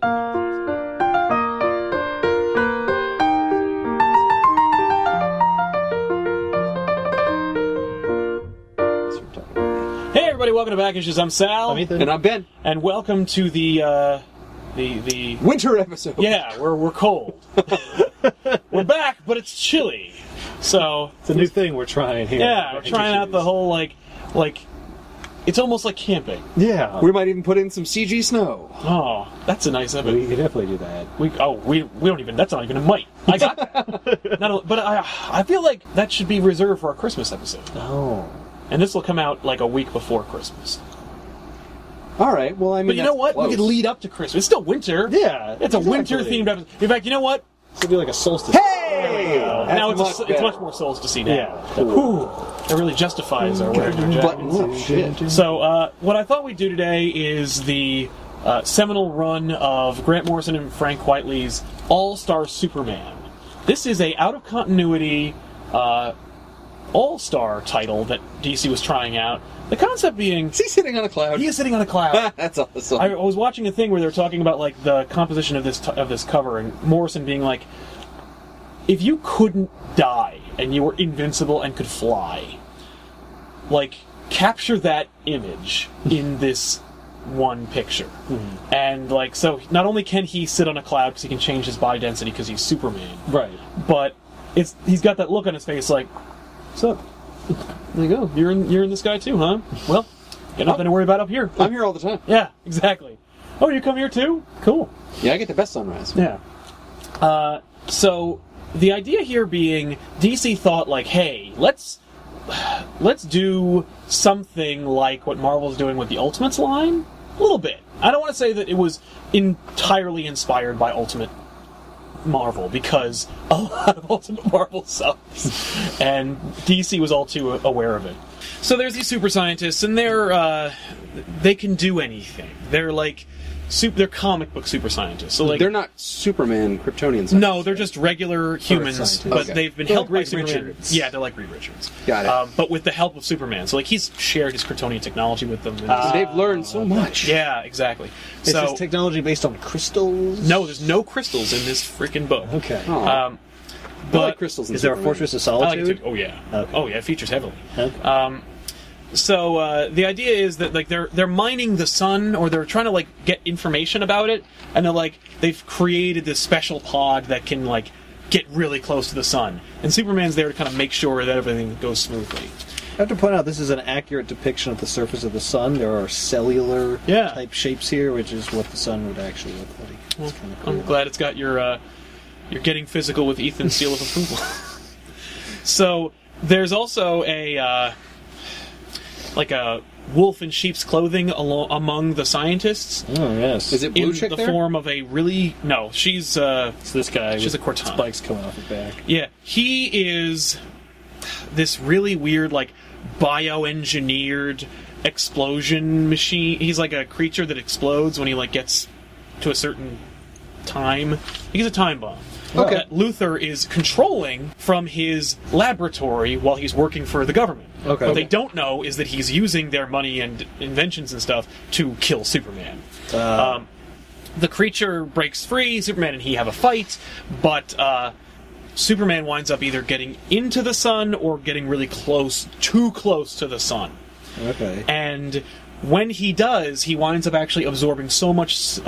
Hey everybody, welcome to Back Issues. I'm Sal. I'm Ethan. And I'm Ben. And welcome to the Winter episode. Yeah, we're cold. We're back, but it's chilly. So It's a new thing we're trying here. yeah, we're trying out the whole like it's almost like camping. Yeah. We might even put in some CG snow. Oh, that's a nice We episode. can definitely do that. We don't even. That's not even a might. I got that. But I feel like that should be reserved for our Christmas episode. Oh. And this will come out like a week before Christmas. All right. Well, I mean, But you know what? close. We could lead up to Christmas. It's still winter. Yeah. It's a exactly. winter-themed episode. In fact, you know what? So do like a solstice. Hey! Now That's it's much more solstice-y now. Yeah. Whew. It really justifies our wearing our Buttons jackets. up. Shit. So, what I thought we'd do today is the seminal run of Grant Morrison and Frank Whiteley's All-Star Superman. This is a out-of-continuity All-Star title that DC was trying out. The concept being... Is he sitting on a cloud? He is sitting on a cloud. That's awesome. I was watching a thing where they were talking about like the composition of this cover, and Morrison being like, if you couldn't die and you were invincible and could fly, like capture that image in this one picture. Mm-hmm. And like, so not only can he sit on a cloud because he can change his body density because he's Superman, Right. but he's got that look on his face like, what's up? There you go. You're in the sky too, huh? Well, got nothing to worry about up here. I'm here all the time. Yeah, exactly. Oh, you come here too? Cool. Yeah, I get the best sunrise. Yeah. So the idea here being DC thought like, hey, let's do something like what Marvel's doing with the Ultimates line. A little bit. I don't want to say that it was entirely inspired by Ultimate Marvel, because a lot of Ultimate Marvel sucks, and DC was all too aware of it. So there's these super scientists, and they can do anything. They're like they're comic book super scientists. So like They're not Superman Kryptonians. no, they're just regular humans, scientists. but Okay. they've been They're helped like by Reed Superman. Richards. Yeah, they're like Reed Richards. Got it. But with the help of Superman. So like he's shared his Kryptonian technology with them. They've learned so much. Yeah, exactly. Is So this technology based on crystals? no, there's no crystals in this freaking book. Okay. Oh, Um, I like but crystals. in Is there a Superman. Fortress of I like it Solitude? too. Oh yeah. Okay. Oh yeah. It features heavily. Okay. So the idea is that like they're mining the sun, or they're trying to like get information about it, and they've created this special pod that can like get really close to the sun, and Superman's there to kind of make sure that everything goes smoothly. I have to point out, this is an accurate depiction of the surface of the sun. There are cellular type shapes here, which is what the sun would actually look like. It's kind of cool. I'm glad it's got your you're getting physical with Ethan's seal of approval. So there's also a wolf in sheep's clothing among the scientists. Oh, yes. Is it blue In chick the there? form of a really... No, she's... It's this guy She's with a Cortana. spikes coming off his back. Yeah, he is this really weird, like, bioengineered explosion machine. He's like a creature that explodes when he, like, gets to a certain time. He's a time bomb. Okay. That Luther is controlling from his laboratory while he's working for the government. Okay. What they don't know is that he's using their money and inventions and stuff to kill Superman. The creature breaks free, Superman and he have a fight, but Superman winds up either getting into the sun or getting really too close to the sun. Okay. And when he does, he winds up actually absorbing so much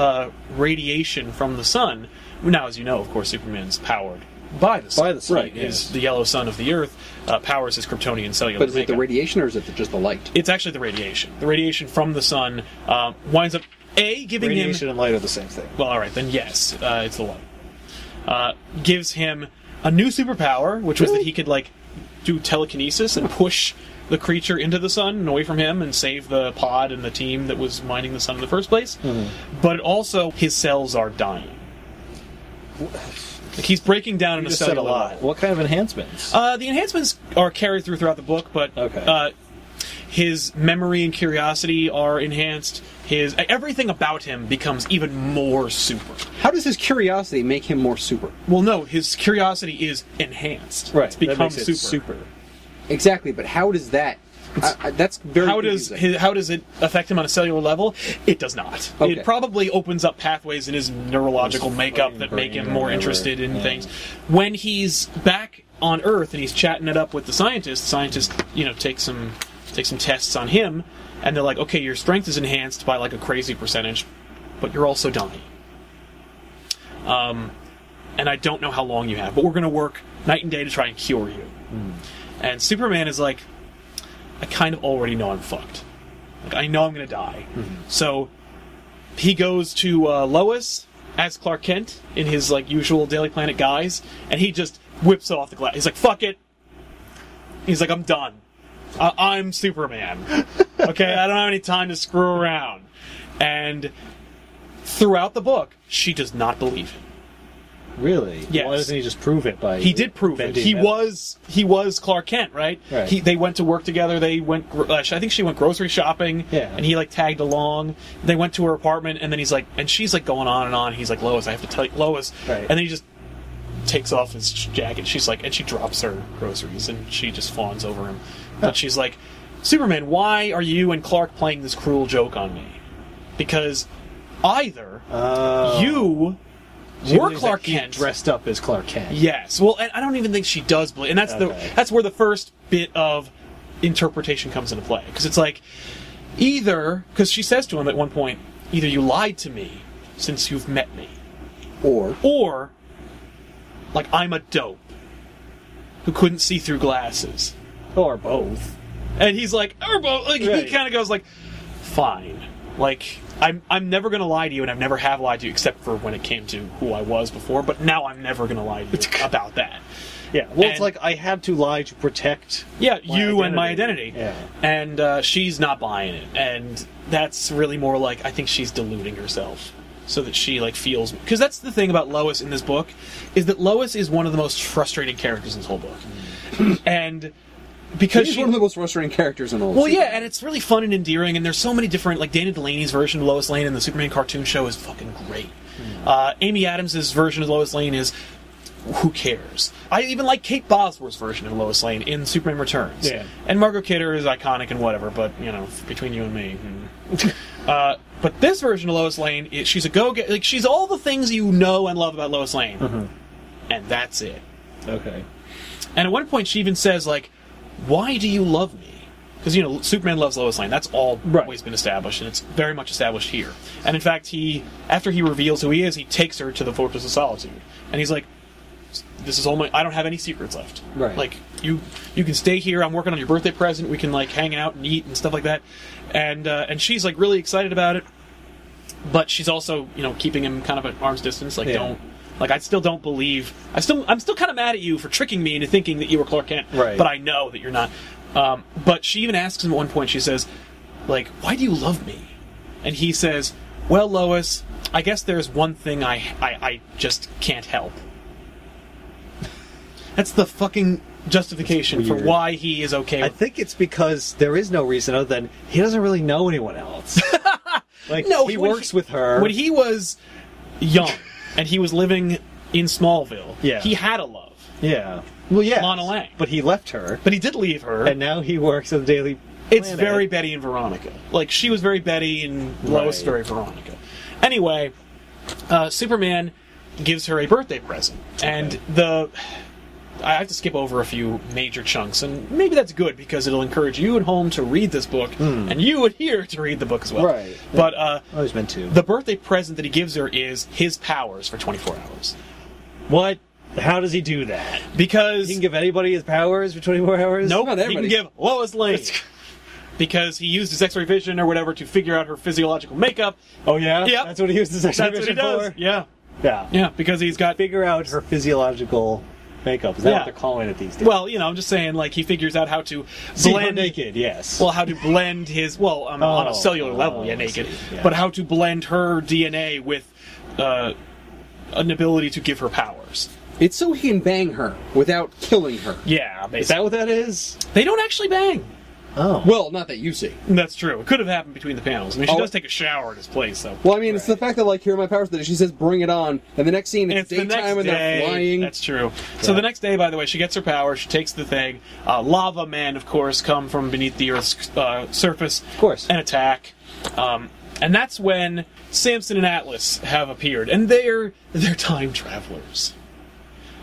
radiation from the sun. Now, as you know, of course, Superman's powered by the sun. By the sun, right? yes. Is the yellow sun of the Earth powers his Kryptonian cellular But is it the makeup. radiation or is it just the light? It's actually the radiation. The radiation from the sun winds up giving Radiation him. and light are the same thing. Well, all right, then yes, it's the light. Gives him a new superpower, which was that he could like do telekinesis and push the creature into the sun and away from him and save the pod and the team that was mining the sun in the first place. But also, his cells are dying. Like he's breaking down in You a just said a cellular lot. level. What kind of enhancements? The enhancements are carried throughout the book, but Okay. his memory and curiosity are enhanced. Everything about him becomes even more super. How does his curiosity make him more super? Well, no, his curiosity is enhanced. Right. It's become that makes it super. Exactly, but how does that That's very how does it affect him on a cellular level? It does not. Okay. It probably opens up pathways in his neurological makeup that make him more interested in things. When he's back on Earth and he's chatting it up with the scientist, take some tests on him, and they're like, okay, your strength is enhanced by like a crazy percentage, but you're also dying. And I don't know how long you have, but we're going to work night and day to try and cure you. And Superman is like, I kind of already know I'm fucked. Like, I know I'm going to die. So he goes to Lois as Clark Kent in his like usual Daily Planet guise, and he just whips off the glass. He's like, fuck it. He's like, I'm done. I'm Superman. Okay, I don't have any time to screw around. And throughout the book, she does not believe him. Really? Yes. Why doesn't he just prove it by? He did prove it. He was Clark Kent, right? They went to work together. They went. I think she went grocery shopping. Yeah. And he like tagged along. They went to her apartment, and then he's like, and she's like going on and on. He's like, Lois, I have to tell you, Lois. Right. And then he just takes off his jacket. She's like, and she drops her groceries, and she just fawns over him. But she's like, Superman, why are you and Clark playing this cruel joke on me? Because either you were Clark Kent dressed up as Clark Kent. Yes. Well, and I don't even think she does believe, and that's where the first bit of interpretation comes into play, because it's like because she says to him at one point, either you lied to me since you've met me, or like I'm a dope who couldn't see through glasses, or both. And he's like, or both. Like he kind of goes like, fine, like. I'm never going to lie to you, and I've never have lied to you, except for when it came to who I was before, but now I'm never going to lie to you about that. Yeah, well, it's like I had to lie to protect you and my identity. Yeah. And she's not buying it, and that's really more like, I think she's deluding herself, so that she like feels... Because that's the thing about Lois in this book, is that Lois is one of the most frustrating characters in this whole book. And... because she's one of the most frustrating characters in all. Well, yeah, and it's really fun and endearing, and there's so many different, like Dana Delaney's version of Lois Lane in the Superman cartoon show is fucking great. Amy Adams' version of Lois Lane is, who cares? I even like Kate Bosworth's version of Lois Lane in Superman Returns. Yeah. And Margot Kidder is iconic and whatever, but, between you and me. But this version of Lois Lane, she's a go-getter, like, she's all the things you know and love about Lois Lane. And that's it. Okay. And at one point she even says, like, why do you love me? Because, Superman loves Lois Lane. That's always been established, and it's very much established here. And in fact, after he reveals who he is, he takes her to the Fortress of Solitude. And he's like, this is all I don't have any secrets left. Right. Like, you can stay here, I'm working on your birthday present, we can, like, hang out and eat and stuff like that. And she's, like, really excited about it. But she's also, keeping him kind of at arm's distance, like, don't... Like, I still don't believe... I'm still kind of mad at you for tricking me into thinking that you were Clark Kent. Right. But I know that you're not. But she even asks him at one point, she says, like, why do you love me? And he says, well, Lois, I guess there's one thing I just can't help. That's the fucking justification for why he is okay with... I think it's because there is no reason other than he doesn't really know anyone else. Like, no, he works with her. When he was young... and he was living in Smallville. Yeah. He had a love. Yeah. Well, yeah. Lana Lang. But he left her. But he did leave her. And now he works at the Daily Planet. It's very Betty and Veronica. Like, she was very Betty and Lois very Veronica. Anyway, Superman gives her a birthday present. Okay. And I have to skip over a few major chunks, and maybe that's good because it'll encourage you at home to read this book, and you at here to read the book as well. Right. But I was meant to. The birthday present that he gives her is his powers for 24 hours. What? How does he do that? Because he can give anybody his powers for 24 hours? Nope, he can give Lois Lane. Because he used his X-ray vision or whatever to figure out her physiological makeup. Oh, yeah? Yep. That's what he used his X-ray vision for? That's what he does, yeah. Yeah. Yeah, because he's got... Figure out her physiological... makeup. Is that what they're calling it these days? Well, I'm just saying, like, he figures out how to blend... naked, yes. Well, how to blend his... Well, on a cellular level, naked. Yeah. But how to blend her DNA with an ability to give her powers. It's so he can bang her without killing her. Yeah, basically. Is that what that is? They don't actually bang. Oh. Well, not that you see. That's true. It could have happened between the panels. I mean, she Oh. does take a shower at his place, though. Well, I mean, it's the fact that, like, here are my powers that she says, bring it on, and the next scene, it's the next daytime and they're day. flying. That's true. So the next day, by the way, she gets her power. She takes the thing. Lava men, of course, come from beneath the Earth's surface. Of course. And attack. And that's when Samson and Atlas have appeared. And they're time travelers.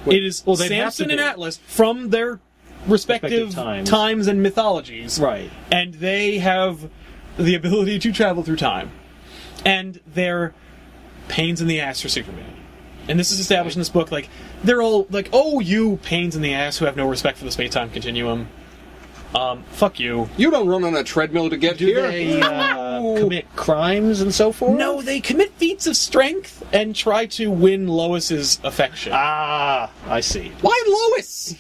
It is well, they'd have Samson to and be. Atlas from their respective times and mythologies. Right. And they have the ability to travel through time. And they're pains in the ass for Superman. And this is established in this book, like, they're all like, oh, you pains in the ass who have no respect for the space-time continuum. Fuck you. You don't run on a treadmill to get Do here. they commit crimes and so forth? No, they commit feats of strength and try to win Lois's affection. Ah, I see. Why Lois?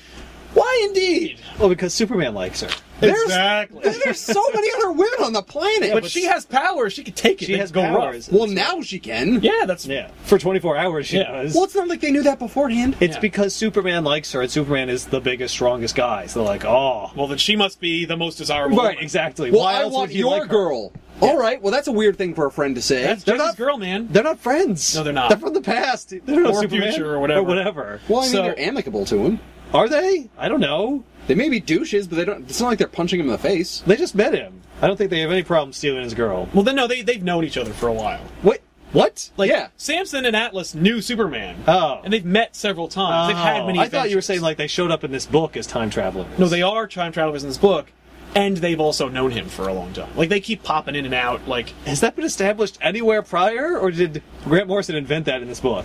Why indeed? Well, because Superman likes her. Exactly. There's so many other women on the planet. But she has power. She could take it. She and has go powers. rough. Well, now she can. Yeah, that's Yeah. For 24 hours, she does. Well, it's not like they knew that beforehand. It's Yeah. because Superman likes her, and Superman is the biggest, strongest guy. So they're like, oh. well. Then she must be the most desirable. Right, woman. exactly. Well, Why I else want would he your like her? girl. All right. Well, that's a weird thing for a friend to say. That's They're Jesse's not- girl, man. They're not friends. No, they're not. They're from the past. They're not Or Superman. future or whatever. well, I mean, So- they're amicable to him. Are they? I don't know. They may be douches, but they don't. It's not like they're punching him in the face. They just met him. I don't think they have any problem stealing his girl. Well, then no, they've known each other for a while. Wait, what? Like, Yeah. Samson and Atlas knew Superman. Oh. And they've met several times. They've had many I thought you were adventures. saying like they showed up in this book as time travelers. No, they are time travelers in this book, and they've also known him for a long time. Like, they keep popping in and out, like... Has that been established anywhere prior, or did Grant Morrison invent that in this book?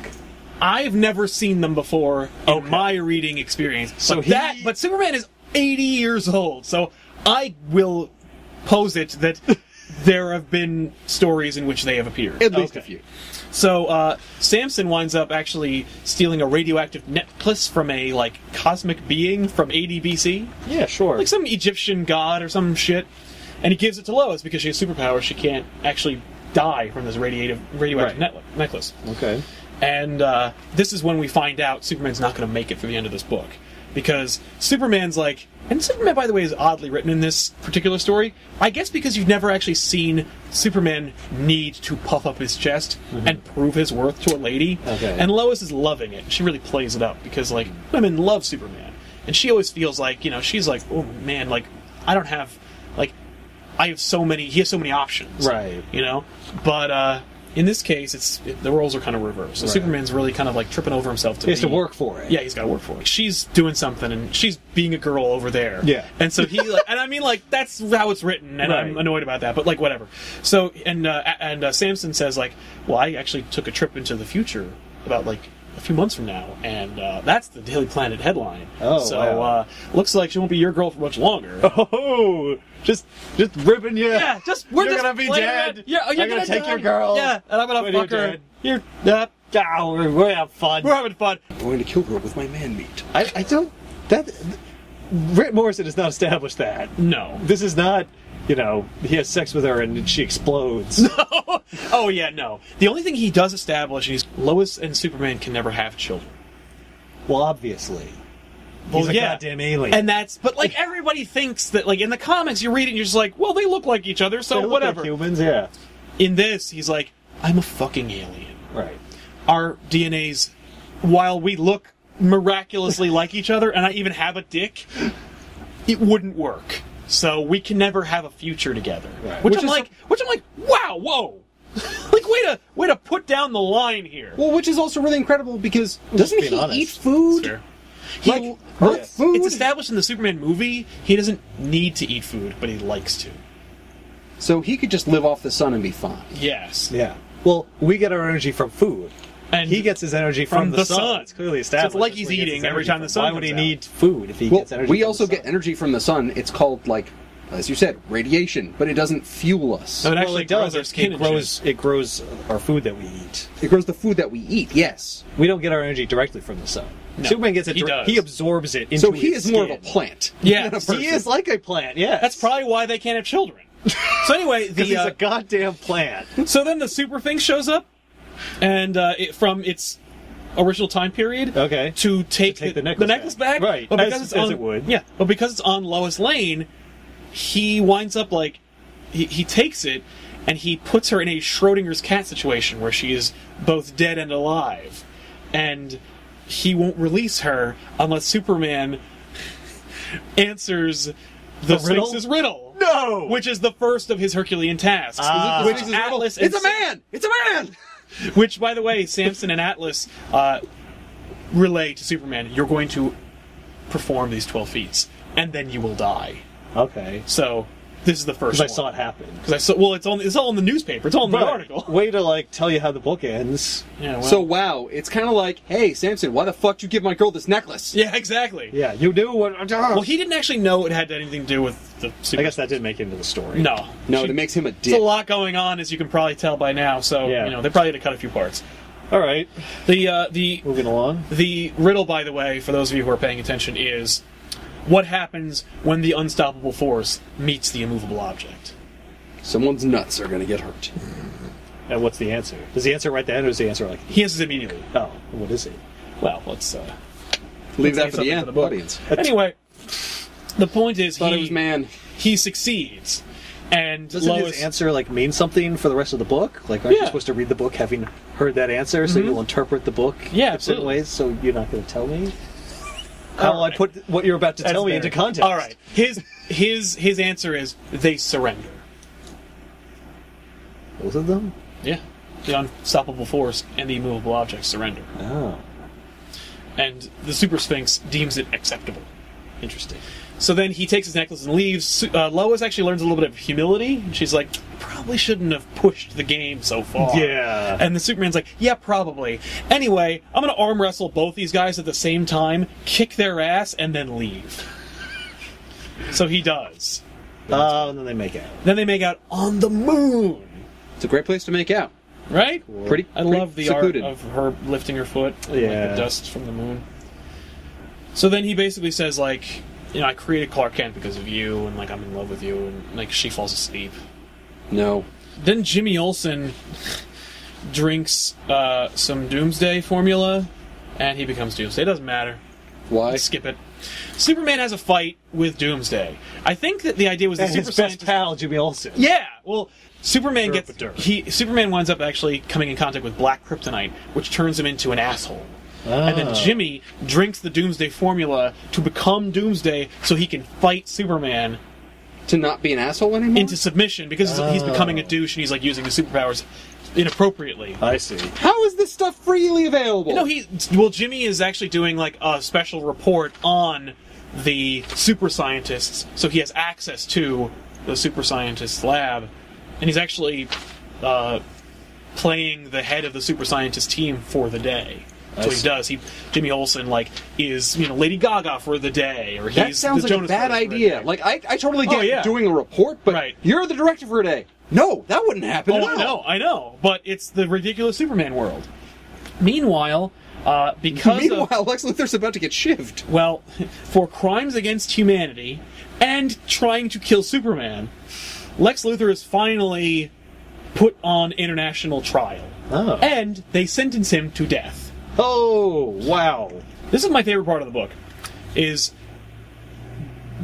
I've never seen them before in Okay. my reading experience. So But Superman is 80 years old, so I will pose it that there have been stories in which they have appeared. At least Okay. a few. So, Samson winds up actually stealing a radioactive necklace from a, like, cosmic being from 80 BC. Yeah, sure. Like some Egyptian god or some shit. And he gives it to Lois because she has superpowers. She can't actually die from this radioactive necklace. Okay. And this is when we find out Superman's not going to make it for the end of this book. Because Superman's like... And Superman, by the way, is oddly written in this particular story. I guess because you've never actually seen Superman need to puff up his chest and prove his worth to a lady. Okay. And Lois is loving it. She really plays it up because, like, women love Superman. And she always feels like, you know, she's like, oh, man, like, I don't have... Like, I have so many... He has so many options. Right. You know? But, in this case, the roles are kind of reversed. So Right. Superman's really kind of like tripping over himself to He has to be- work for it. Yeah, he's got to work for it. She's doing something, and she's being a girl over there. Yeah. And so he, like, and I mean, like, that's how it's written, and I'm Right. annoyed about that, but, like, whatever. So, and Samson says, like, well, I actually took a trip into the future about, like, a few months from now, and that's the Daily Planet headline. Oh, so, wow. looks like she won't be your girl for much longer. Oh, just ribbing you. Yeah, we're You're just gonna be playing dead. around. Yeah, you're I'm gonna take die. your girl. Yeah, and I'm gonna When fuck you're her. dead. You're, Oh, we're having fun. we're having fun. I'm going to kill her with my man meat. I don't. That Grant Morrison has not established that. No. This is not. You know, he has sex with her and she explodes. Oh yeah, no. The only thing he does establish is Lois and Superman can never have children. Well, obviously. Well, He's a yeah. goddamn alien. And that's, but like everybody thinks that, like in the comics, you read it and you're just like, well, they look like each other, so They look whatever. like humans, yeah. In this, he's like, I'm a fucking alien. Right. Our DNAs, while we look miraculously like each other, and I even have a dick, it wouldn't work. So we can never have a future together. Right. Which Which I'm like, wow, whoa. Like, way to put down the line here. Well, which is also really incredible because doesn't being he honest. eat food? Sure. Like Earth food? It's established in the Superman movie, he doesn't need to eat food, but he likes to. So he could just live off the sun and be fine. Yes. Yeah. Well, we get our energy from food. And He gets his energy from the sun. It's clearly established. So it's like That's he's where he gets eating his every energy time the from. sun Why would he comes out? need food if he Well, gets energy we from also the get sun? energy from the sun. It's called, like, as you said, radiation, but it doesn't fuel us. So it Well, actually it does. grows our skin It and grows. shit. It grows our food that we eat. It grows the food that we eat, yes. We don't get our energy directly from the sun. No, Superman gets it. he does. He absorbs it into So he his is more of a skin. plant. Yeah, than a person. He is like a plant. Yeah, That's probably why they can't have children. So anyway, because he's the a goddamn plant. so then the super thing shows up, and from its original time period, Okay. to take, take the the necklace back, back. Right, But because as it's on, it would. yeah, but because it's on Lois Lane, he winds up like he takes it and he puts her in a Schrodinger's cat situation where she is both dead and alive, and he won't release her unless Superman answers the Sphinx's riddle. No! Which is the first of his Herculean tasks. Which Atlas It's a man! It's a man! Which, by the way, Samson and Atlas relay to Superman, you're going to perform these 12 feats, and then you will die. Okay. So, this is the first one. Because I saw it happen. Well, it's all in the newspaper. It's all in the article. Way to, like, tell you how the book ends. Yeah, well. So, wow, it's kind of like, hey, Samson, why the fuck did you give my girl this necklace? Yeah, exactly. Yeah, you do what... Well, he didn't actually know it had anything to do with the Super... I guess that didn't make it into the story. No. No, it makes him a dick. There's a lot going on, as you can probably tell by now, so, Yeah. they probably had to cut a few parts. All right. The Moving along. The riddle, by the way, for those of you who are paying attention, is what happens when the unstoppable force meets the immovable object? Someone's nuts are gonna get hurt. And what's the answer? Does he answer right then, or does he answer like... He answers immediately. Oh, what is it? Well, let's Leave that say for the something end, for the book. audience. Anyway, the point is Thought it was man. he succeeds. And Doesn't Lois... his answer like mean something for the rest of the book? Like, aren't you supposed to read the book having heard that answer, so you'll interpret the book in certain absolutely. ways? So you're not going to tell me how I put what you're about to tell me into context. All right, his answer is they surrender. Both of them? Yeah, the unstoppable force and the immovable object surrender, Oh, and the Super Sphinx deems it acceptable. interesting. So then he takes his necklace and leaves. Lois actually learns a little bit of humility. And she's like, probably shouldn't have pushed the game so far. Yeah. And the Superman's like, yeah, probably. Anyway, I'm going to arm wrestle both these guys at the same time, kick their ass, and then leave. So he does. And then they make out. Then they make out on the moon. It's a great place to make out. Right? Pretty. I love the secluded. art of her lifting her foot, like Yeah. the dust from the moon. So then he basically says, like, I created Clark Kent because of you, and, like, I'm in love with you, and, like, she falls asleep. No. Then Jimmy Olsen drinks some Doomsday formula, and he becomes Doomsday. It doesn't matter. Why? Skip it. Superman has a fight with Doomsday. I think that the idea was that And his best pal, Jimmy Olsen. Yeah, well, Superman Derp. Superman winds up actually coming in contact with black kryptonite, which turns him into an asshole. And then Jimmy drinks the Doomsday formula to become Doomsday so he can fight Superman To not be an asshole anymore? into submission because he's becoming a douche and he's like using his superpowers inappropriately. I see. How is this stuff freely available? Jimmy is actually doing like a special report on the super scientists, so he has access to the super scientists' lab, and he's actually playing the head of the super scientist team for the day. That's what he does. Jimmy Olsen, like, is, Lady Gaga for the day, or that he's sounds the like Jonas a bad Brothers for a idea. day. Like, I totally get yeah. doing a report, but Right. you're the director for a day. No, that wouldn't happen at all. I know, but it's the ridiculous Superman world. Meanwhile, because Meanwhile, Lex Luthor's about to get shivved. for crimes against humanity and trying to kill Superman, Lex Luthor is finally put on international trial. Oh. And they sentence him to death. Oh, wow. This is my favorite part of the book, is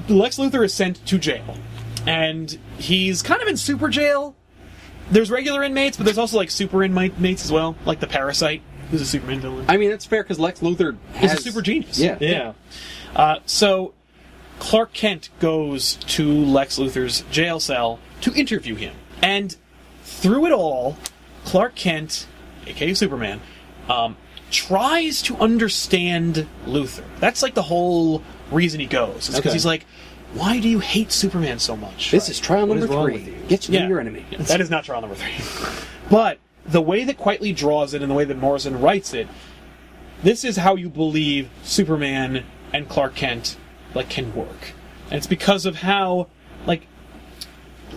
Lex Luthor is sent to jail. And he's kind of in super jail. There's regular inmates, but there's also, like, super inmates as well. Like the Parasite, who's a Superman villain. I mean, that's fair, because Lex Luthor He's has... a super genius. Yeah. So, Clark Kent goes to Lex Luthor's jail cell to interview him. And through it all, Clark Kent, aka Superman, tries to understand Luthor. That's like the whole reason he goes. It's because he's like, why do you hate Superman so much? This is trial number is wrong 3. with you? Get to know your enemy. Yeah, that is not trial number 3. But the way that Quitely draws it and the way that Morrison writes it, this is how you believe Superman and Clark Kent can work. And it's because of how,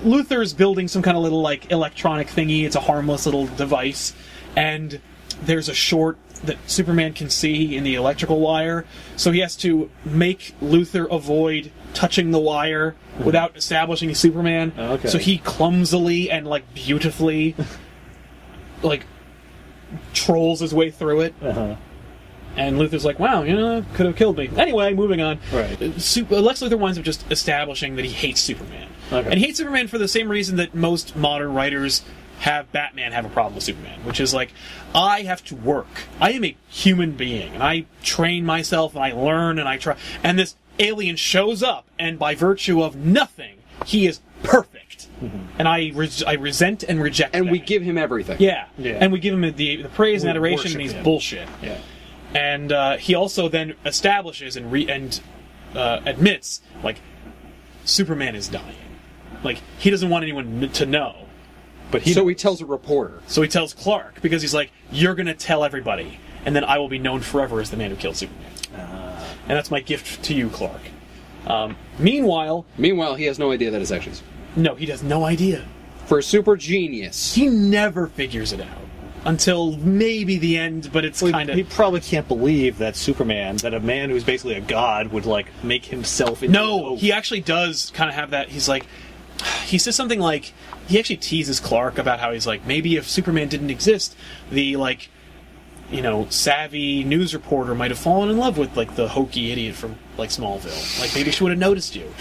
Luthor's building some kind of little, electronic thingy. It's a harmless little device. And there's a short that Superman can see in the electrical wire. So he has to make Luthor avoid touching the wire without establishing he's Superman. Okay. So he clumsily and, beautifully, trolls his way through it. Uh-huh. And Luthor's like, wow, could have killed me. Anyway, moving on. Right. Lex Luthor winds up just establishing that he hates Superman. Okay. And he hates Superman for the same reason that most modern writers have Batman have a problem with Superman, which is like, I have to work. I am a human being, and I train myself, and I learn, and I try. And this alien shows up, and by virtue of nothing, he is perfect. Mm-hmm. And I resent and reject And that. we give him everything. Yeah. And we give him the praise and adoration, and he's him. bullshit. Yeah. And he also then establishes and admits, like, Superman is dying. Like, he doesn't want anyone to know. But so he tells a reporter. So he tells Clark, because he's like, you're going to tell everybody, and then I will be known forever as the man who killed Superman. And that's my gift to you, Clark. Meanwhile, he has no idea that it's actually... No, he has no idea. For a super genius. He never figures it out. Until maybe the end, but it's kind of... He probably can't believe that Superman, that a man who's basically a god, would, like, make himself into... No, he actually does kind of have that... He's like... He says something like... He actually teases Clark about how he's like, maybe if Superman didn't exist, the, like, savvy news reporter might have fallen in love with, like, the hokey idiot from, like, Smallville. Like, maybe she would have noticed you.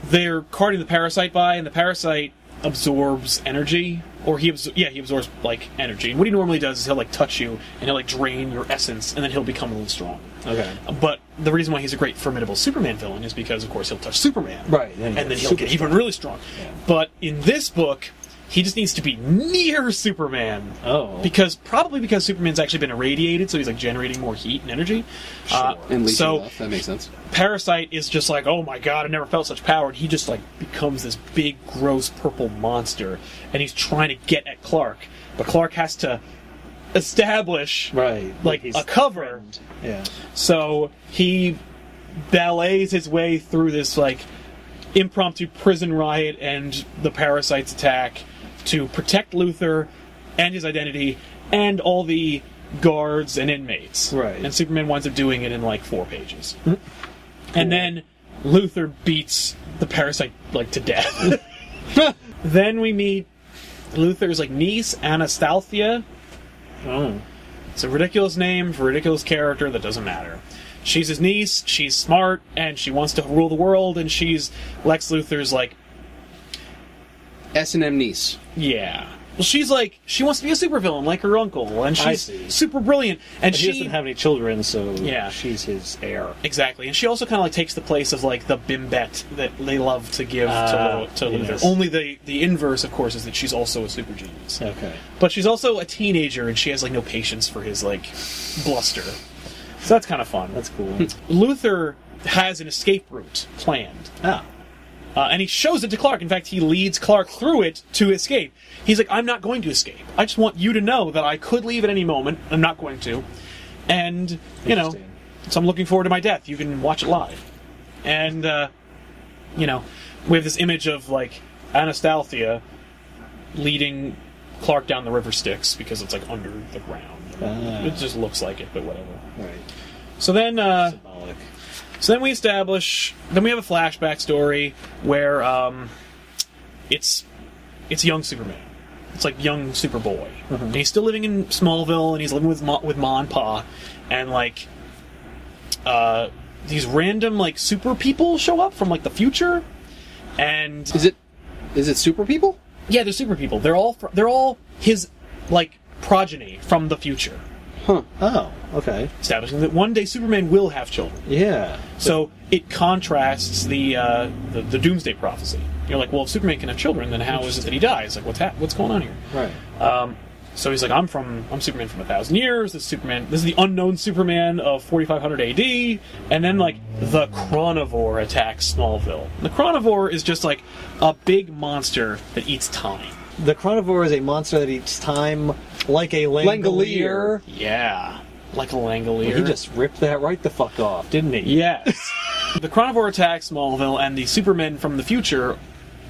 They're carting the parasite by, and the parasite absorbs energy, or he absorbs, like, energy. And what he normally does is he'll, like, touch you, and he'll, like, drain your essence, and then he'll become a little strong. Okay. But the reason why he's a great, formidable Superman villain is because, of course, he'll touch Superman. Right. And then he'll get even really strong. Yeah. But in this book, he just needs to be near Superman. Oh. Because Superman's actually been irradiated, so he's, like, generating more heat and energy. Sure. And leeching off. That makes sense. Parasite is just like, oh my god, I never felt such power. And he just, like, becomes this big, gross, purple monster. And he's trying to get at Clark. But Clark has to establish, like a cover. Yeah. So he ballets his way through this, like, impromptu prison riot and the parasite's attack to protect Luthor and his identity and all the guards and inmates. Right. And Superman winds up doing it in, like, 4 pages. And then Luthor beats the parasite, like, to death. Then we meet Luthor's, like, niece, Anastasia. Oh. It's a ridiculous name for a ridiculous character that doesn't matter. She's his niece, she's smart, and she wants to rule the world, and she's Lex Luthor's, like... S&M niece. Yeah. Well, she's like, she wants to be a supervillain like her uncle, and she's super brilliant. And he doesn't have any children, so yeah, she's his heir. Exactly. And she also kind of, like, takes the place of, like, the bimbet that they love to give to Luthor. Yes. Only the inverse, of course, is that she's also a super genius. Okay. But she's also a teenager, and she has, like, no patience for his, like, bluster. So that's kind of fun. That's cool. Luthor has an escape route planned. And he shows it to Clark. In fact, he leads Clark through it to escape. He's like, I'm not going to escape. I just want you to know that I could leave at any moment. I'm not going to. And, so I'm looking forward to my death. You can watch it live. And, we have this image of, like, Anastasia leading Clark down the river Styx because it's, like, under the ground. It just looks like it, but whatever. Right. So then, symbolic. So then we establish... Then we have a flashback story where it's young Superman. It's like young Superboy. Mm-hmm. And he's still living in Smallville, and he's living with Ma and Pa. And, like, these random, like, super people show up from, like, the future. And... Is it super people? Yeah, they're super people. They're all his, like, progeny from the future. Huh. Oh, okay. Establishing that one day Superman will have children. Yeah. So it contrasts the Doomsday Prophecy. You're like, well, if Superman can have children, then how is it that he dies? Like, what's going on here? Right. So he's like, I'm Superman from 1,000 years. This is the unknown Superman of 4,500 AD. And then, like, the Chronivore attacks Smallville. The Chronivore is just like a big monster that eats time. The Chronivore is a monster that eats time like a Langolier. Yeah, like a Langolier. Well, he just ripped that right the fuck off, didn't he? Yes. The Chronivore attacks Smallville, and the Supermen from the future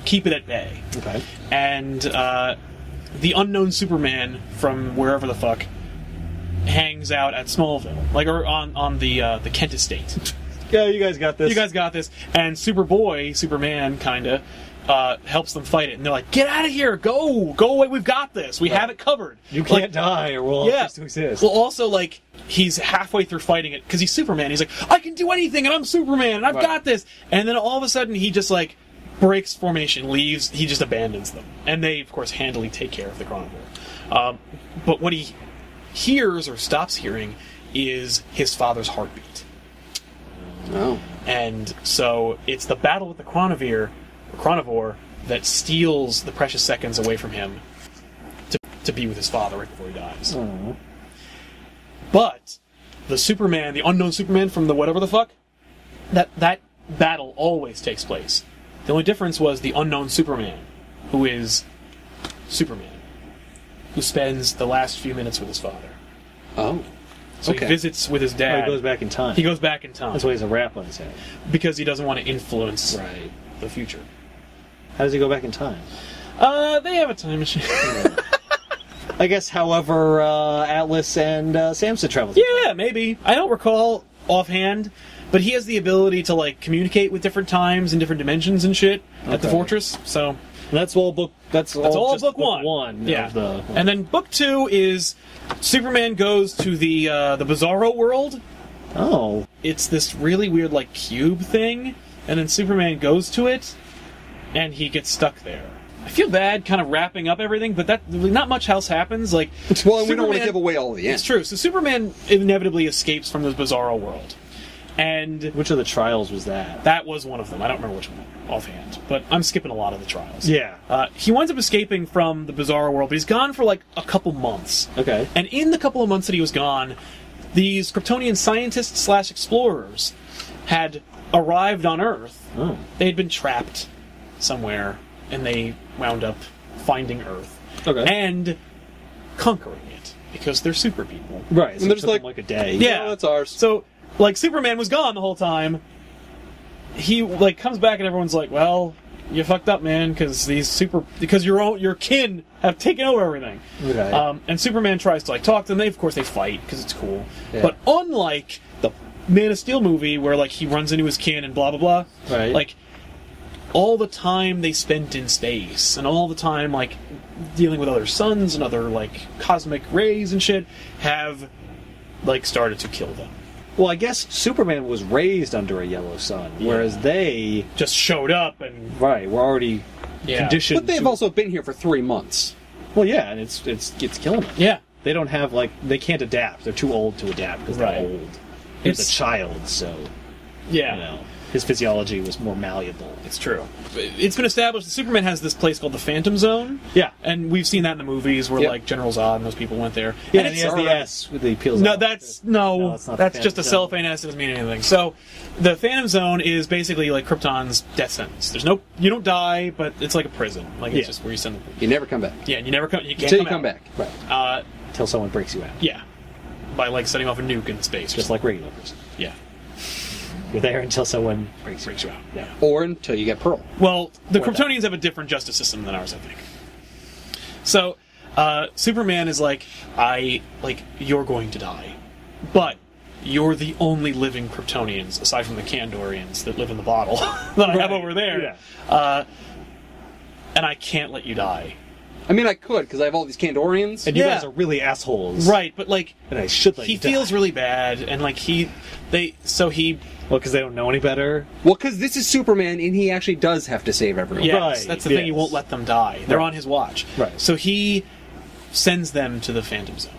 keep it at bay. Okay. And the unknown Superman from wherever the fuck hangs out at Smallville, like, or on the Kent estate. Yeah, you guys got this. You guys got this. And Superman, kinda, helps them fight it. And they're like, get out of here! Go away, we've got this! We have it covered! You can't die, or we'll cease to exist. Well, also, like, he's halfway through fighting it because he's Superman. He's like, I can do anything, and I'm Superman, and I've got this. And then all of a sudden, he just like breaks formation, leaves. He just abandons them, and they of course handily take care of the Chronivore. But what he hears or stops hearing is his father's heartbeat. Oh. And so it's the battle with the Chronivore that steals the precious seconds away from him to be with his father right before he dies. Oh. But the Superman, the unknown Superman from the whatever the fuck, that battle always takes place. The only difference was the unknown Superman, who is Superman, who spends the last few minutes with his father. Oh. So he visits with his dad. Oh, he goes back in time. He goes back in time. That's why he has a wrap on his head. Because he doesn't want to influence the future. How does he go back in time? They have a time machine. I guess, however, Atlas and Samson travel. Yeah, maybe. I don't recall offhand, but he has the ability to like communicate with different times and different dimensions and shit at the fortress. So that's all book. That's all book one. Yeah. Of the, and then book 2 is Superman goes to the Bizarro world. Oh. It's this really weird like cube thing, and then Superman goes to it, and he gets stuck there. I feel bad kind of wrapping up everything, but that not much else happens. Like, well, we don't want to give away all the end. It's true. So Superman inevitably escapes from the Bizarro world. And which of the trials was that? That was one of them. I don't remember which one offhand, but I'm skipping a lot of the trials. Yeah. He winds up escaping from the Bizarro world, but he's gone for like a couple months. Okay. And in the couple of months that he was gone, these Kryptonian scientists / explorers had arrived on Earth. Oh. They had been trapped somewhere, and they wound up finding Earth. Okay. And conquering it, because they're super people. Right. So and there's like a day. Yeah. Oh, that's ours. So, like, Superman was gone the whole time. He, like, comes back and everyone's like, well, you fucked up, man, because your kin have taken over everything. Okay. And Superman tries to, like, talk to them. Of course, they fight, because it's cool. Yeah. But unlike the Man of Steel movie, where, like, he runs into his kin and blah, blah, blah, right. like, all the time they spent in space, and all the time, like, dealing with other suns and other, like, cosmic rays and shit, have, like, started to kill them. Well, I guess Superman was raised under a yellow sun, whereas they just showed up and were already conditioned. But they've also been here for 3 months. Well, yeah, and it's killing them. Yeah, they don't have they can't adapt. They're too old to adapt because they're old. He's a child, so his physiology was more malleable. It's true. It's been established that Superman has this place called the Phantom Zone. Yeah. And we've seen that in the movies where, like, General Zod and those people went there. Yeah, and he has the S with the peels No, out. that's just a Zone. cellophane S. It doesn't mean anything. So, the Phantom Zone is basically like Krypton's death sentence. You don't die, but it's like a prison. Like, it's just where you send them. You never come back. Yeah, and you can't Until you come back. Right. Until someone breaks you out. Yeah. By, like, setting off a nuke in space. Just like regular prison. Yeah. You're there until someone breaks you out. Yeah. Or until you get Pearl. Well, the Kryptonians have a different justice system than ours, I think. So, Superman is like, you're going to die. But you're the only living Kryptonians, aside from the Kandorians that live in the bottle that I have over there. Yeah. And I can't let you die. I mean, I could, because I have all these Kandorians. And you guys are really assholes. Right, but, like, and I should let he you die. feels really bad, and, like, Well, because they don't know any better? Well, because this is Superman, and he actually does have to save everyone. Yes, right. That's the thing, he won't let them die. They're on his watch. Right. So he sends them to the Phantom Zone.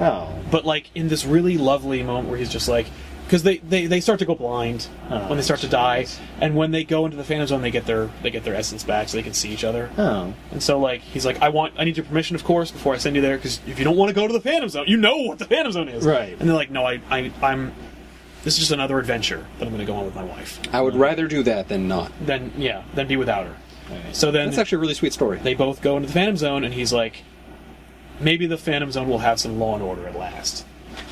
Oh. But, like, in this really lovely moment where he's just like... Because they start to go blind when they start to die, and when they go into the Phantom Zone, they get their essence back, so they can see each other. Oh. And so, like, he's like, I need your permission, of course, before I send you there, because if you don't want to go to the Phantom Zone, you know what the Phantom Zone is. Right. And they're like, no, I'm... This is just another adventure that I'm going to go on with my wife. I would rather do that than not. Than be without her. Right. So then... That's actually a really sweet story. They both go into the Phantom Zone, and he's like, maybe the Phantom Zone will have some law and order at last.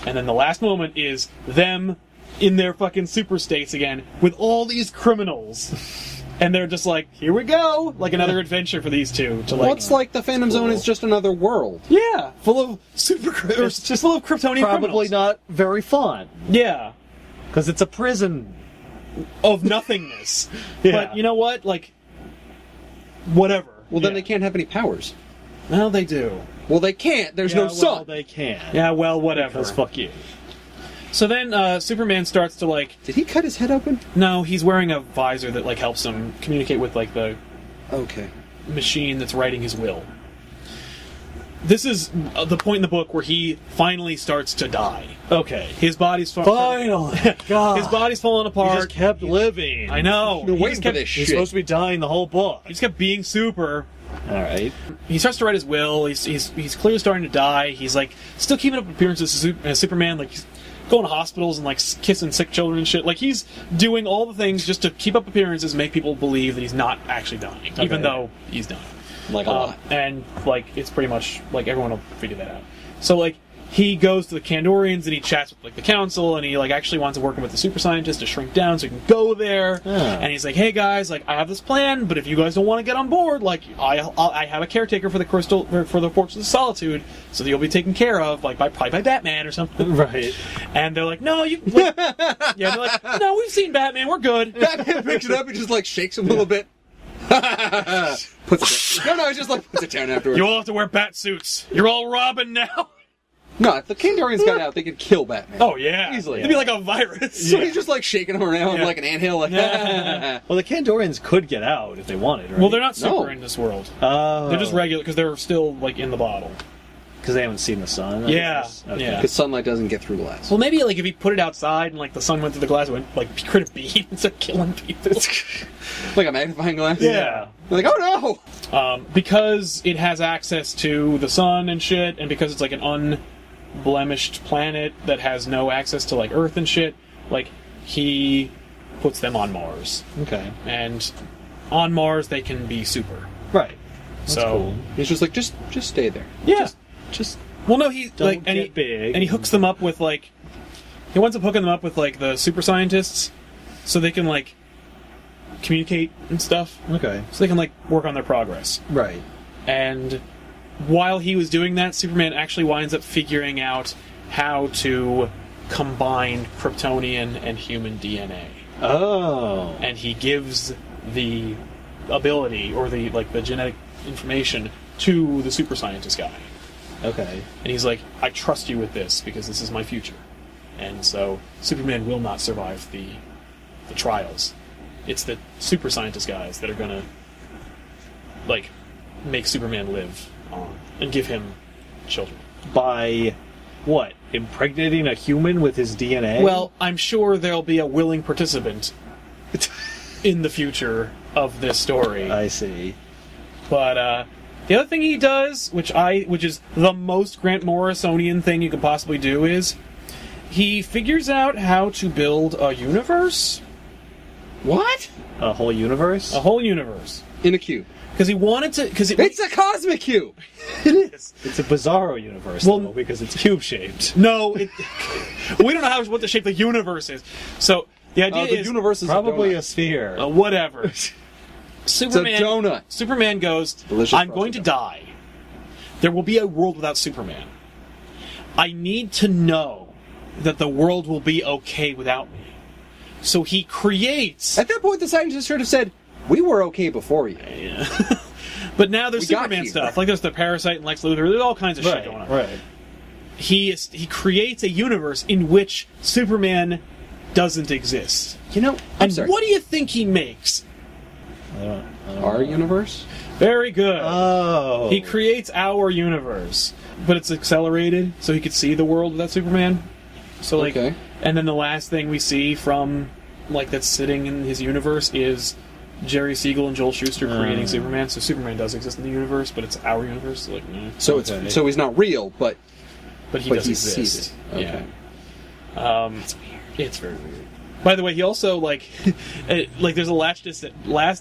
And then the last moment is them in their fucking super states again with all these criminals. And they're just like, here we go! Like another adventure for these two. To like, What's like the Phantom Zone is just another world. Yeah, full of just full of Kryptonian Probably criminals. not very fun. Yeah. Because it's a prison. Of nothingness. Yeah. But you know what? Like, whatever. Well, then they can't have any powers. Well, they do. Well, they can't. There's no sun. They can. Yeah, well, whatever. Because fuck you. So then Superman starts to, like... Did he cut his head open? No, he's wearing a visor that, like, helps him communicate with, like, the Okay. machine that's writing his will. This is the point in the book where he finally starts to die. Okay. His body's Finally! God. His body's falling He apart. just kept living. I know. Been He waiting just for kept, this He's shit. supposed to be dying the whole book. he just kept being super. Alright. He starts to write his will. He's clearly starting to die. He's, like, still keeping up appearances as Superman. Like, he's going to hospitals and, like, kissing sick children and shit. Like, he's doing all the things just to keep up appearances, make people believe that he's not actually dying, even though he's dying. Like a lot. And, like, it's pretty much, like, everyone will figure that out. So, like, he goes to the Kandorians and he chats with, like, the council, and he, like, actually wants to work with the super scientist to shrink down so he can go there. And he's like, hey, guys, like, I have this plan, but if you guys don't want to get on board, like, I have a caretaker for the crystal, for the Fortress of Solitude, so that you'll be taken care of, like, probably by Batman or something. Right. And they're like, no, you... Like, yeah, they're like, no, we've seen Batman, we're good. Batman picks it up and just, like, shakes him a little bit. Puts it down. No, he just, like, puts it down afterwards. You all have to wear bat suits. You're all Robin now. No, if the Kandorians got out, they could kill Batman. Oh, yeah. Easily. It'd be like a virus. So he's just, like, shaking him around Yeah. like an anthill, like, Well, the Kandorians could get out if they wanted, right? Well, they're not super No. in this world. Oh. They're just regular, because they're still, like, in the bottle. Because they haven't seen the sun. I Yeah, guess. Okay. yeah. because sunlight doesn't get through glass. Well, maybe, like, if he put it outside and, like, the sun went through the glass, it would, like, create a beam and start killing people. Like a magnifying glass? Yeah. They're like, oh no! Because it has access to the sun and shit, and because it's, like, an unblemished planet that has no access to, like, Earth and shit, like, he puts them on Mars. Okay. And on Mars, they can be super. Right. That's So, cool. He's just like, just stay there. yeah. Just Well, no, he Don't like and get he big. and he hooks them up with like he winds up hooking them up with like the super scientists, so they can like communicate and stuff. okay. So they can like work on their progress. Right. And while he was doing that, Superman actually winds up figuring out how to combine Kryptonian and human DNA, Oh. and he gives the ability or the like the genetic information to the super scientist guy. Okay. And he's like, I trust you with this because this is my future. And so Superman will not survive the trials. It's the super scientist guys that are gonna like make Superman live on and give him children. By what? Impregnating a human with his DNA? Well, I'm sure there'll be a willing participant in the future of this story. I see. But the other thing he does, which is the most Grant Morrisonian thing you could possibly do, is he figures out how to build a universe. What? A whole universe? A whole universe. In a cube. Because he wanted to... It's a cosmic cube! It is. It's a bizarro universe, Well- though, because it's cube-shaped. No, we don't know what the shape of the universe is. So, the idea The is... universe is Probably a a sphere. whatever. It's a Superman, donut. Superman goes, Delicious I'm going to frosted die. There will be a world without Superman. I need to know that the world will be okay without me. So he creates... At that point, the scientists should have said, we were okay before you. But now there's We got Superman you. stuff. Like there's the Parasite and Lex Luthor. There's all kinds of shit going on. Right. He creates a universe in which Superman doesn't exist. You know, And what do you think he makes? I don't Our universe? Very good. Oh. He creates our universe, but it's accelerated, so he could see the world without Superman. So like, Okay. and then the last thing we see from like that's sitting in his universe is Jerry Siegel and Joel Shuster creating Superman. So Superman does exist in the universe, but it's our universe. Like, So Okay. so he's not real, but but he but does he exist. sees it. Okay. Yeah. It's weird. It's very weird. By the way, he also like there's a last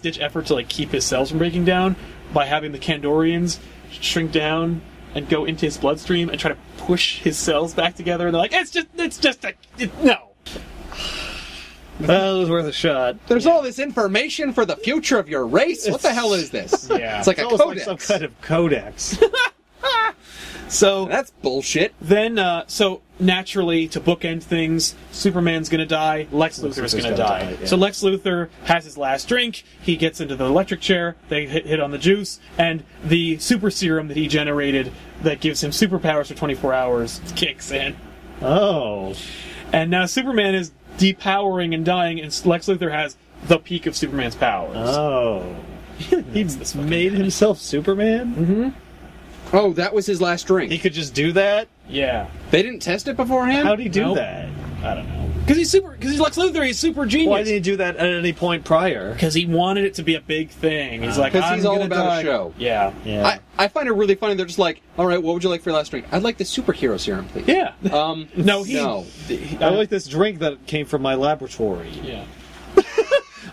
ditch effort to like keep his cells from breaking down by having the Kandorians shrink down and go into his bloodstream and try to push his cells back together. And they're like, no. Well, it was worth a shot. There's all this information for the future of your race? What the hell is this? Yeah. It's like a It's almost codex. like some kind of codex. So That's bullshit. then, so naturally, to bookend things, Superman's gonna die, Lex Luthor is Luthor's gonna gonna die. die, yeah. So Lex Luthor has his last drink, he gets into the electric chair, they hit on the juice, and the super serum that he generated that gives him superpowers for 24 hours kicks in. Oh. And now Superman is depowering and dying, and Lex Luthor has the peak of Superman's powers. Oh. He this made himself Superman? Mm-hmm. Oh, that was his last drink. He could just do that? Yeah. They didn't test it beforehand? How'd he do Nope. that? I don't know. Because he's Lex Luthor, he's super genius. Why didn't he do that at any point prior? Because he wanted it to be a big thing. He's like, 'Cause I'm he's all gonna about die. a show. Yeah. Yeah. I find it really funny. They're just like, all right, what would you like for your last drink? I'd like the superhero serum, please. Yeah. No. I like this drink that came from my laboratory. Yeah.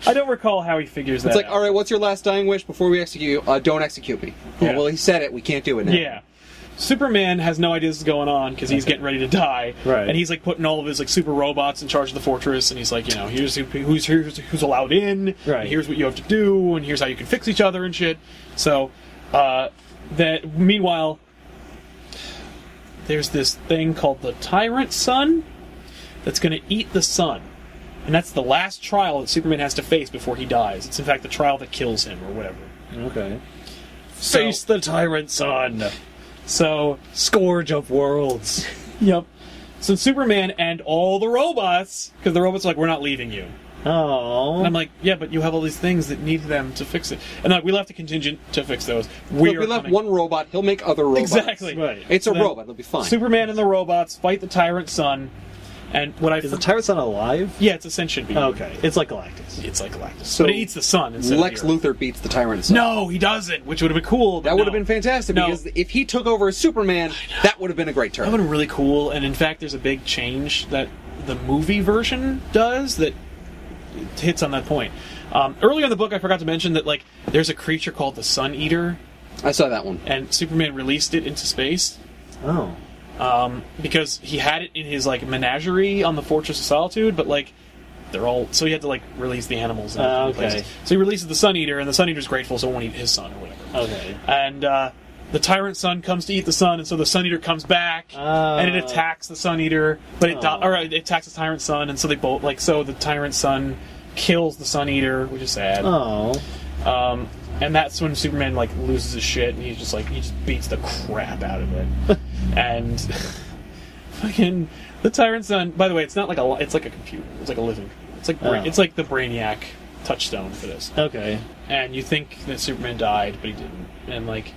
I don't recall how he figures that It's like, out. all right, what's your last dying wish before we execute you? Don't execute me. Yeah. Oh, well, he said it. We can't do it now. Yeah. Superman has no idea this is going on because he's getting ready to die. Right. And he's like putting all of his like super robots in charge of the fortress, and he's like, here's who's allowed in, Right. and here's what you have to do, and here's how you can fix each other and shit. So, meanwhile, there's this thing called the Tyrant Sun that's going to eat the sun. And that's the last trial that Superman has to face before he dies. It's in fact the trial that kills him, or whatever. Okay. So- Face the tyrant son! So, Scourge of worlds. yep. So Superman and all the robots, because the robots are like, we're not leaving you. Oh. And I'm like, yeah, but you have all these things that need them to fix it. And like, we left a contingent to fix those. Look, we left one robot. He'll make other robots. Exactly. Right. It's a Then robot. It'll be fine. Superman and the robots fight the Tyrant Sun. And what I Is the tyrant son alive? yeah, it's a sentient being. Okay. It's like Galactus. It's like Galactus. So but it eats the sun instead Lex of the Earth. Luthor beats the Tyrant Sun. No, he doesn't, which would have been cool. But That would no. have been fantastic, No. because if he took over as Superman, that would have been a great turn. That would have been really cool, and in fact, there's a big change that the movie version does that hits on that point. Earlier in the book, I forgot to mention that like there's a creature called the Sun Eater, I saw that one. and Superman released it into space Oh. because he had it in his like menagerie on the Fortress of Solitude, but like they're all so he had to like release the animals. In different Okay. places. So he releases the Sun Eater, and the Sun Eater's grateful, so it won't eat his son or whatever. Okay. And the Tyrant Sun comes to eat the sun, and so the Sun Eater comes back, and it attacks the Sun Eater, but it it attacks the Tyrant Sun, and so they both so the Tyrant Sun kills the Sun Eater, which is sad. Oh. And that's when Superman like loses his shit, and he just beats the crap out of it. And fucking the Tyrant Sun. By the way, it's not like it's like a computer. It's like a living. It's like it's like the Brainiac touchstone for this. Okay. And you think that Superman died, but he didn't. And like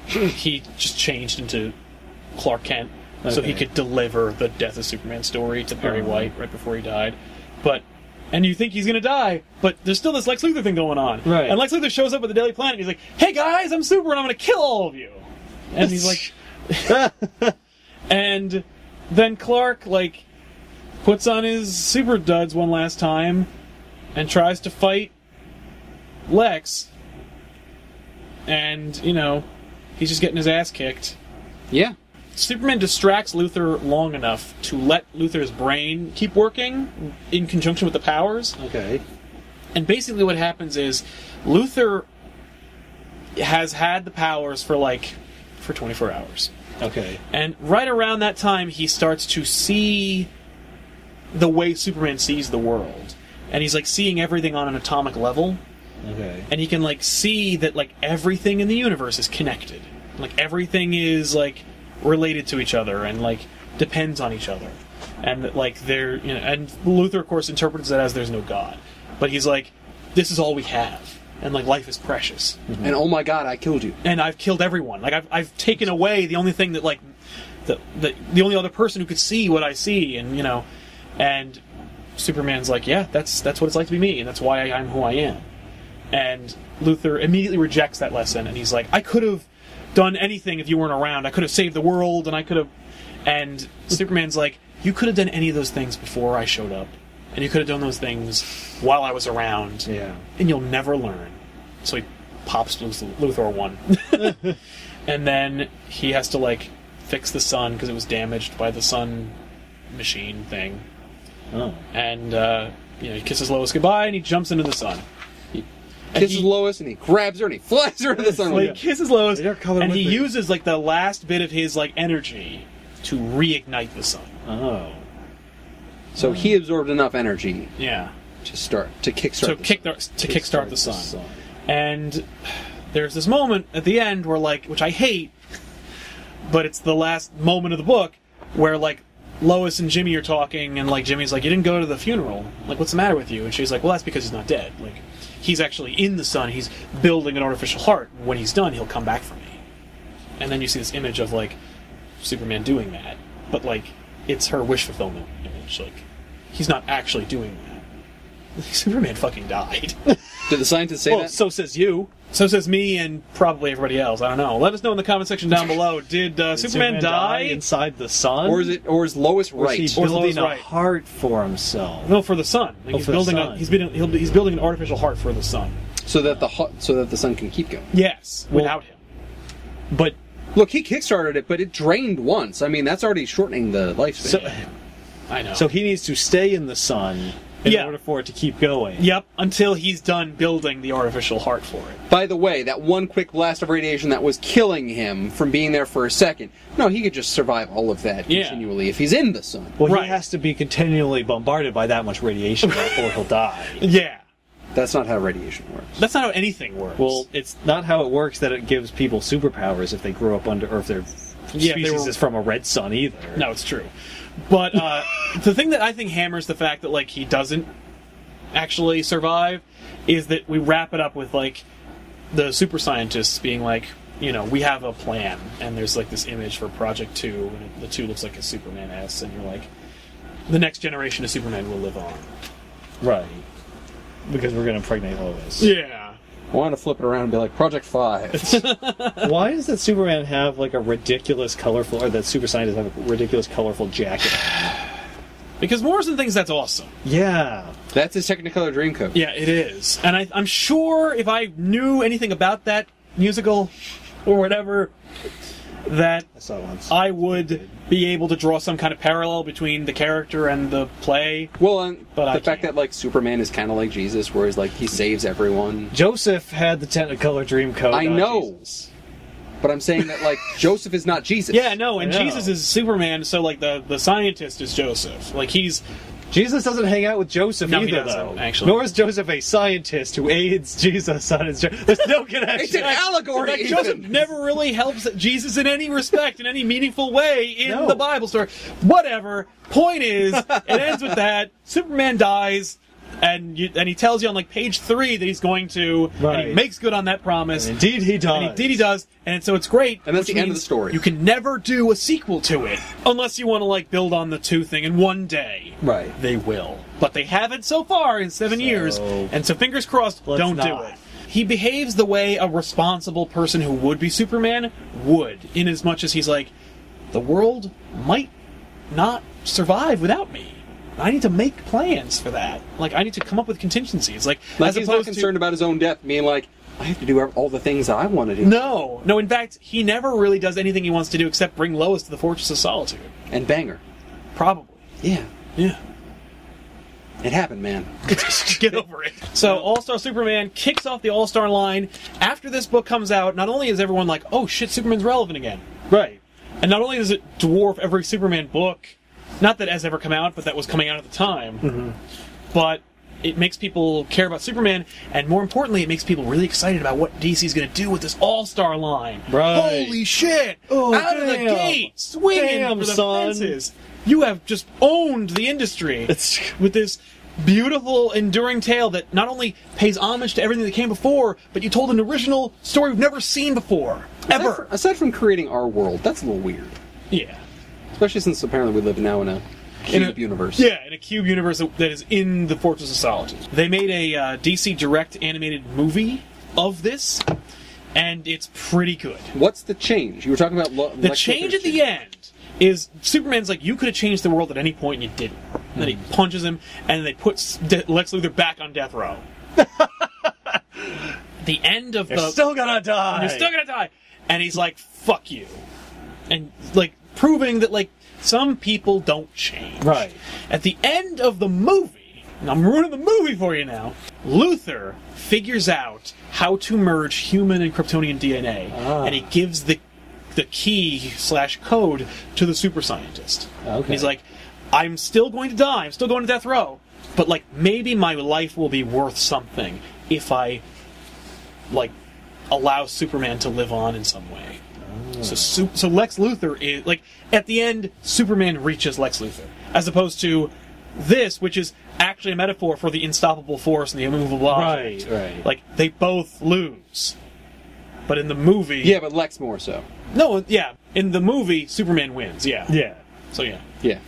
he just changed into Clark Kent so he Okay. could deliver the Death of Superman story to Perry White right before he died. And you think he's gonna die, but there's still this Lex Luthor thing going on. Right. And Lex Luthor shows up at the Daily Planet, and he's like, "Hey guys, I'm Super, and I'm gonna kill all of you." And he's like, and then Clark like puts on his super duds one last time and tries to fight Lex, and he's just getting his ass kicked. Yeah. Superman distracts Luthor long enough to let Luthor's brain keep working in conjunction with the powers. Okay. And basically what happens is Luthor has had the powers for 24 hours. Okay. And right around that time he starts to see the way Superman sees the world. And he's seeing everything on an atomic level. Okay. And he can see that everything in the universe is connected. Everything is related to each other and depends on each other, and that they're and Luthor of course interprets that as there's no God, but he's this is all we have, and life is precious. Mm-hmm. And oh my God, I killed you. And I've killed everyone. I've taken away the only thing that the only other person who could see what I see, and and Superman's yeah, that's what it's like to be me, and that's why I'm who I am. And Luthor immediately rejects that lesson, and he's I could have done anything if you weren't around. I could have saved the world, and I could have... And Superman's you could have done any of those things before I showed up. And you could have done those things while I was around. Yeah. And you'll never learn. So he pops Luthor one. And then he has to, fix the sun, because it was damaged by the sun machine thing. Oh. And, he kisses Lois goodbye, and he jumps into the sun. Kisses Lois, and he grabs her, and he flies her into the sun. So he kisses Lois, They're coming and with he me. uses the last bit of his energy to reignite the sun. Oh. So he absorbed enough energy Yeah, to kickstart. to kickstart the sun. And there's this moment at the end where which I hate, but it's the last moment of the book where Lois and Jimmy are talking, and like Jimmy's like, "You didn't go to the funeral. Like, what's the matter with you?" And she's like, "Well, that's because he's not dead. Like, he's actually in the sun. He's building an artificial heart. When he's done, he'll come back for me." And then you see this image of like Superman doing that, but like it's her wish fulfillment image. Like, he's not actually doing that. Superman fucking died. Did the scientists say that? So says you. So says me and probably everybody else. I don't know. Let us know in the comment section down below. Did Superman die inside the sun? Or is Lois Or right? is he building a heart for himself? No, for the sun. Like, he's for the building sun. he's building an artificial heart for the sun. So that the sun can keep going. Yes, without him. But Look, he kickstarted it, but it drained once. I mean, that's already shortening the lifespan. so, I know. so he needs to stay in the sun in order for it to keep going. Yep, until he's done building the artificial heart for it. By the way, that one quick blast of radiation that was killing him from being there for a second, no, he could just survive all of that continually if he's in the sun. Well, Right. he has to be continually bombarded by that much radiation or he'll die. Yeah. That's not how radiation works. That's not how anything works. Well, it's not how it works that it gives people superpowers if they grew up under, or if their species is from a red sun either. No, it's true. But the thing that I think hammers the fact that like he doesn't actually survive is that we wrap it up with like the super scientists being like, you know, we have a plan, and there's like this image for Project 2, and the 2 looks like a Superman S, and you're like, the next generation of Superman will live on. Right. Because we're going to impregnate Lois. Yeah. I want to flip it around and be like, Project 5. Why does that Superman have like a ridiculous colorful, or that super scientist have a ridiculous colorful jacket? Because Morrison thinks that's awesome. Yeah. That's his Technicolor Dreamcoat. Yeah, it is. And I'm sure if I knew anything about that musical or whatever, that I saw it once. I would be able to draw some kind of parallel between the character and the play. Well, and But the fact that like Superman is kind of like Jesus, whereas like he saves everyone. Joseph had the Technicolor Dreamcoat. I not know. Jesus. But I'm saying that like Joseph is not Jesus. Yeah, no, and I know. Jesus is Superman, so like the scientist is Joseph. Like he's Jesus doesn't hang out with Joseph No, he either, doesn't, though. actually. Nor is Joseph a scientist who aids Jesus on his journey. There's no connection. It's an allegory. like, even. Joseph never really helps Jesus in any respect, in any meaningful way in No. the Bible story. Whatever. Point is, it ends with that. Superman dies, and he tells you on like page 3 that he's going to, and Right. he makes good on that promise. And indeed he does. And indeed he does, and so it's great. And that's which the end of means the story. You can never do a sequel to it unless you want to like build on the 2 thing. And one day, Right. they will, but they haven't so far in 7 years. And so fingers crossed, Let's don't do not. it. He behaves the way a responsible person who would be Superman would, in as much as he's like, the world might not survive without me. I need to make plans for that. Like, I need to come up with contingencies. Like as he's not opposed concerned about his own death, being like, I have to do all the things that I want to do. No. In fact, he never really does anything he wants to do except bring Lois to the Fortress of Solitude. And Banger. Probably. Yeah. Yeah. It happened, man. Get over it. So, All-Star Superman kicks off the All-Star line. After this book comes out, not only is everyone like, oh shit, Superman's relevant again. Right. And not only does it dwarf every Superman book, not that has ever come out, but that was coming out at the time, but it makes people care about Superman, and more importantly, it makes people really excited about what DC's going to do with this All-Star line. Right. Holy shit! Oh, Out of the damn. gate, swinging Damn, for the son. fences. You have just owned the industry with this beautiful, enduring tale that not only pays homage to everything that came before, but you told an original story we've never seen before. Ever. Aside from creating our world, that's a little weird. Yeah. Especially since apparently we live now in a cube universe. Yeah, in a cube universe that is in the Fortress of Solitude. They made a DC Direct animated movie of this, and it's pretty good. What's the change? You were talking about The change at the end is Superman's like, you could have changed the world at any point, and you didn't. And then he punches him, and they put Lex Luthor back on death row. The end of You're still gonna die. You're still gonna die. And he's like, fuck you. And, like, proving that, like, some people don't change. Right. At the end of the movie, and I'm ruining the movie for you now, Luthor figures out how to merge human and Kryptonian DNA. And he gives the key/code to the super scientist. Okay. And he's like, I'm still going to die. I'm still going to death row. But, like, maybe my life will be worth something if I, like, allow Superman to live on in some way. So Lex Luthor is like at the end, Superman reaches Lex Luthor, as opposed to this, which is actually a metaphor for the unstoppable force and the immovable object. Right. Like they both lose, but in the movie, Yeah, but Lex more so. no, yeah, in the movie, Superman wins. Yeah. Yeah. So yeah, Yeah.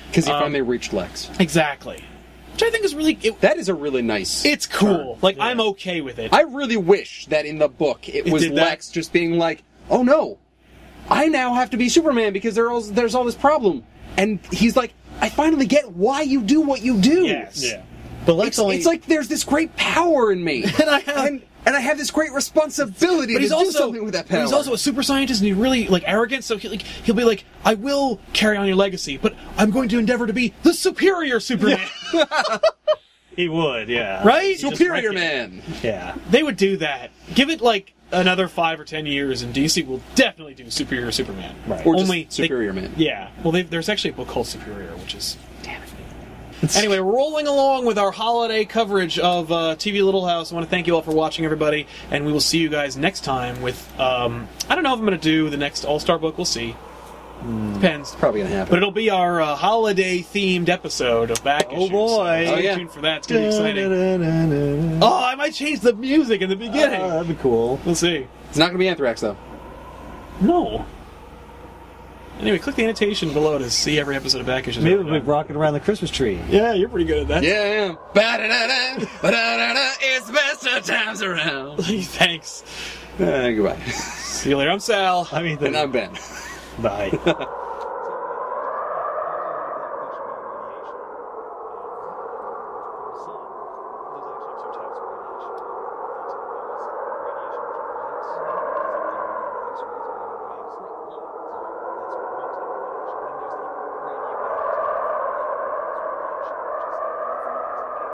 Because he finally reached Lex. exactly. Which I think is really That is a really nice... it's cool. turn. Like I'm okay with it. I really wish that in the book it was did that. Lex just being like, oh no, I now have to be Superman because there's all this problem. And he's like, I finally get why you do what you do. Yes. Yeah. But Lex It's like there's this great power in me. And I have this great responsibility to do something with that power. But he's also a super scientist, and he's really like arrogant. So he'll be like, "I will carry on your legacy, but I'm going to endeavor to be the superior Superman." he would, yeah. Right? Superior Man. Yeah. They would do that. Give it like another 5 or 10 years, and DC will definitely do Superior Superman. Right. Or Only just Superior Man. Yeah. Well, there's actually a book called Superior, which is damn it. Anyway, rolling along with our holiday coverage of TV Little House. I want to thank you all for watching, everybody, and we will see you guys next time with, I don't know if I'm going to do the next All-Star book. We'll see. Depends. Probably going to happen. But it'll be our holiday-themed episode of Back Issues. boy. So stay tuned for that. It's going to be exciting. Oh, I might change the music in the beginning. That'd be cool. We'll see. It's not going to be Anthrax, though. No. Anyway, click the annotation below to see every episode of Back Issues. Maybe we'll be rocking around the Christmas tree. Yeah, you're pretty good at that. Yeah, I am. Ba-da-da-da, ba-da-da-da, it's best of times around. Thanks. Goodbye. See you later. I'm Sal. I mean, And I'm Ben. bye.